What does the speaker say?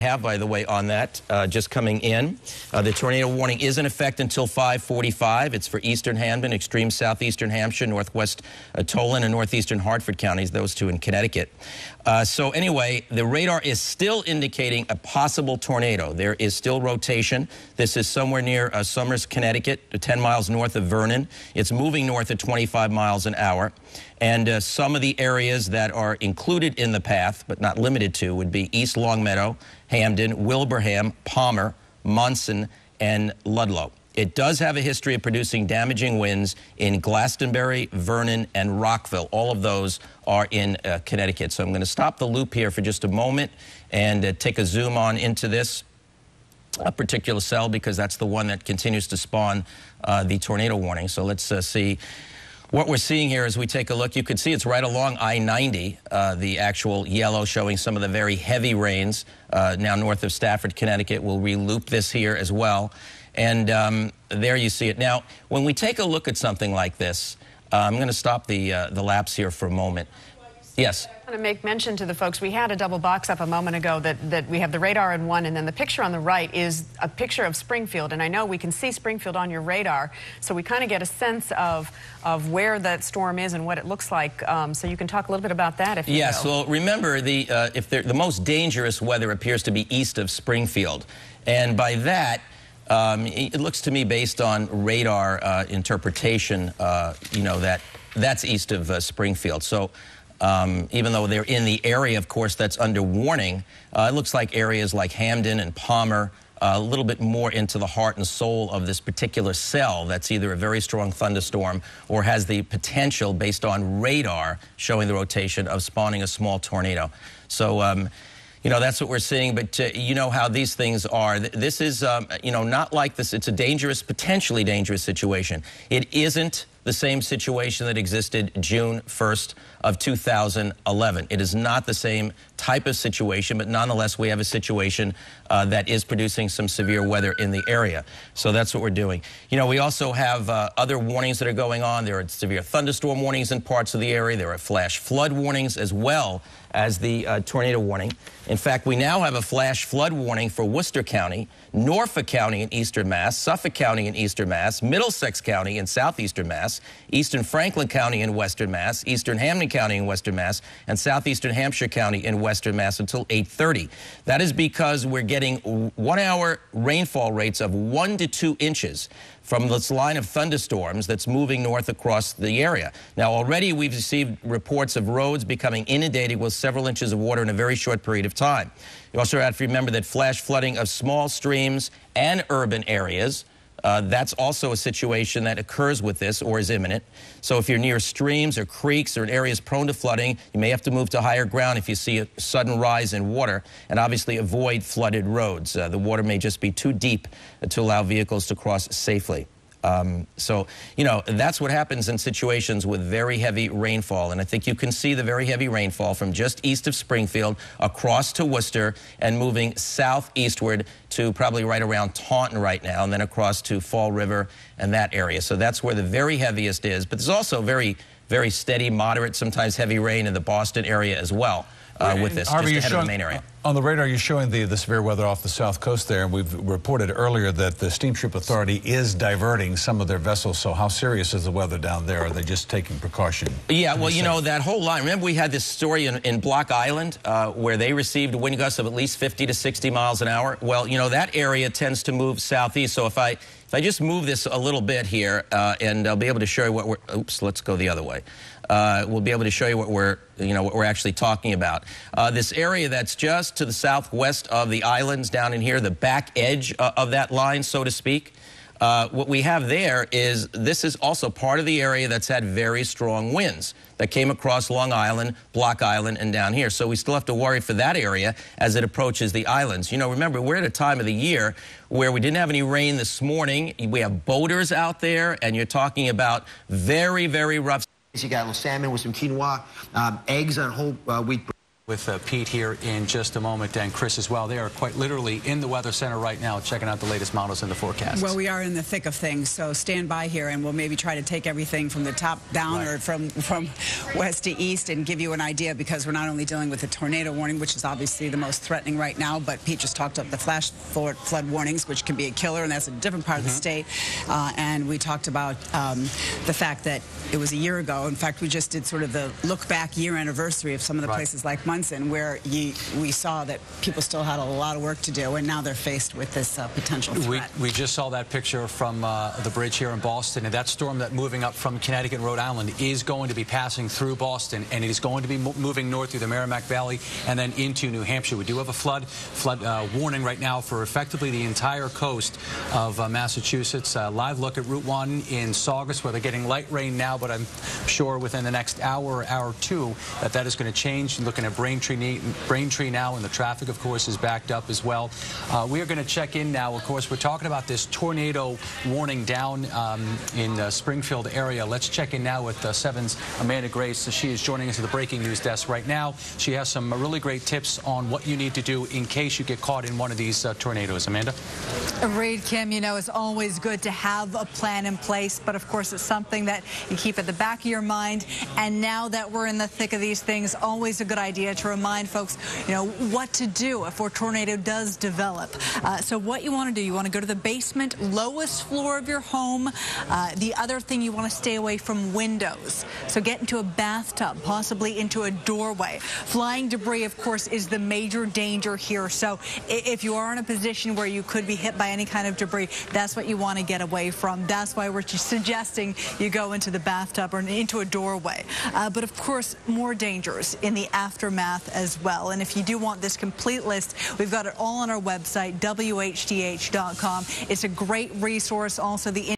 Have, by the way, on that, just coming in. The tornado warning is in effect until 5:45. It's for eastern Hambden, extreme southeastern Hampshire, northwest Tolan, and northeastern Hartford counties, those two in Connecticut. So anyway, the radar is still indicating a possible tornado. There is still rotation. This is somewhere near Somers, Connecticut, 10 miles north of Vernon. It's moving north at 25 miles an hour. And some of the areas that are included in the path, but not limited to, would be East Longmeadow, Hambden, Wilbraham, Palmer, Monson, and Ludlow. It does have a history of producing damaging winds in Glastonbury, Vernon, and Rockville. All of those are in Connecticut. So I'm going to stop the loop here for just a moment and take a zoom on into this particular cell, because that's the one that continues to spawn the tornado warning. So let's see. What we're seeing here as we take a look, you can see it's right along I-90, the actual yellow showing some of the very heavy rains now north of Stafford, Connecticut. We'll re-loop this here as well. And there you see it. Now, when we take a look at something like this, I'm going to stop the lapse here for a moment. Yes. I want to make mention to the folks, we had a double box up a moment ago that we have the radar in one, and then the picture on the right is a picture of Springfield. And I know we can see Springfield on your radar, so we kind of get a sense of where that storm is and what it looks like. So you can talk a little bit about that if you Yes, will. well, remember, the most dangerous weather appears to be east of Springfield. And by that, it looks to me, based on radar interpretation, you know, that's east of Springfield. So even though they're in the area, of course, that's under warning, it looks like areas like Hambden and Palmer, a little bit more into the heart and soul of this particular cell that's either a very strong thunderstorm or has the potential, based on radar showing the rotation, of spawning a small tornado. So, you know, that's what we're seeing, but you know how these things are. This is, you know, not like this. It's a dangerous, potentially dangerous situation. It isn't the same situation that existed June 1st of 2011. It is not the same type of situation, but nonetheless, we have a situation that is producing some severe weather in the area. So that's what we're doing. You know, we also have other warnings that are going on. There are severe thunderstorm warnings in parts of the area. There are flash flood warnings as well as the tornado warning. In fact, we now have a flash flood warning for Worcester County, Norfolk County in eastern Mass, Suffolk County in eastern Mass, Middlesex County in southeastern Mass, eastern Franklin County in western Mass, eastern Hamden County in western Mass, and southeastern Hampshire County in western Mass until 8:30. That is because we're getting 1-hour rainfall rates of 1 to 2 inches from this line of thunderstorms that's moving north across the area. Now, already we've received reports of roads becoming inundated with several inches of water in a very short period of time. You also have to remember that flash flooding of small streams and urban areas, that's also a situation that occurs with this or is imminent. So if you're near streams or creeks or in areas prone to flooding, you may have to move to higher ground if you see a sudden rise in water, and obviously avoid flooded roads. The water may just be too deep to allow vehicles to cross safely. So, you know, that's what happens in situations with very heavy rainfall. And I think you can see the very heavy rainfall from just east of Springfield across to Worcester and moving southeastward to probably right around Taunton right now, and then across to Fall River and that area. So that's where the very heaviest is. But there's also very, very steady, moderate, sometimes heavy rain in the Boston area as well. With this, Harvey, just ahead of the main area. On the radar, you're showing the severe weather off the south coast there, and we've reported earlier that the Steamship Authority is diverting some of their vessels. So how serious is the weather down there? Are they just taking precaution? Yeah, well, you know, that whole line, remember we had this story in Block Island where they received wind gusts of at least 50 to 60 miles an hour? Well, you know, that area tends to move southeast. So if I just move this a little bit here, and I'll be able to show you what we're, oops, let's go the other way. We'll be able to show you what we're actually talking about. This area that's just to the southwest of the islands down in here, the back edge of that line, so to speak. What we have there is, this is also part of the area that's had very strong winds that came across Long Island, Block Island, and down here. So we still have to worry for that area as it approaches the islands. You know, remember, we're at a time of the year where we didn't have any rain this morning. We have boaters out there, and you're talking about very, very rough. You got a little salmon with some quinoa, eggs on whole wheat. With Pete here in just a moment, and Chris as well. They are quite literally in the Weather Center right now, checking out the latest models in the forecast. Well, we are in the thick of things, so stand by here, and we'll maybe try to take everything from the top down, or from west to east, and give you an idea, because we're not only dealing with the tornado warning, which is obviously the most threatening right now, but Pete just talked about the flash flood warnings, which can be a killer, and that's a different part of the state. And we talked about the fact that it was a year ago. In fact, we just did sort of the look-back year anniversary of some of the places like Munson, where we saw that people still had a lot of work to do, and now they're faced with this potential threat. We just saw that picture from the bridge here in Boston, and that storm that moving up from Connecticut and Rhode Island is going to be passing through Boston, and it is going to be moving north through the Merrimack Valley and then into New Hampshire. We do have a flood warning right now for effectively the entire coast of Massachusetts. Live look at Route 1 in Saugus, where they're getting light rain now, but I'm sure within the next hour or two that is going to change. Looking at Braintree now, and the traffic, of course, is backed up as well. We are going to check in now. Of course, we're talking about this tornado warning down in the Springfield area. Let's check in now with 7's Amanda Grace. She is joining us at the breaking news desk right now. She has some really great tips on what you need to do in case you get caught in one of these tornadoes. Amanda? Reed, Kim, you know, it's always good to have a plan in place, but of course it's something that you keep at the back of your mind. And now that we're in the thick of these things, always a good idea to remind folks, you know, what to do if a tornado does develop. So what you want to do, you want to go to the basement, lowest floor of your home. The other thing, you want to stay away from windows. So get into a bathtub, possibly into a doorway. Flying debris, of course, is the major danger here. So if you are in a position where you could be hit by any kind of debris, that's what you want to get away from. That's why we're just suggesting you go into the bathtub or into a doorway. But of course, more dangers in the aftermath as well. And if you do want this complete list, we've got it all on our website, WHDH.com. It's a great resource. Also, the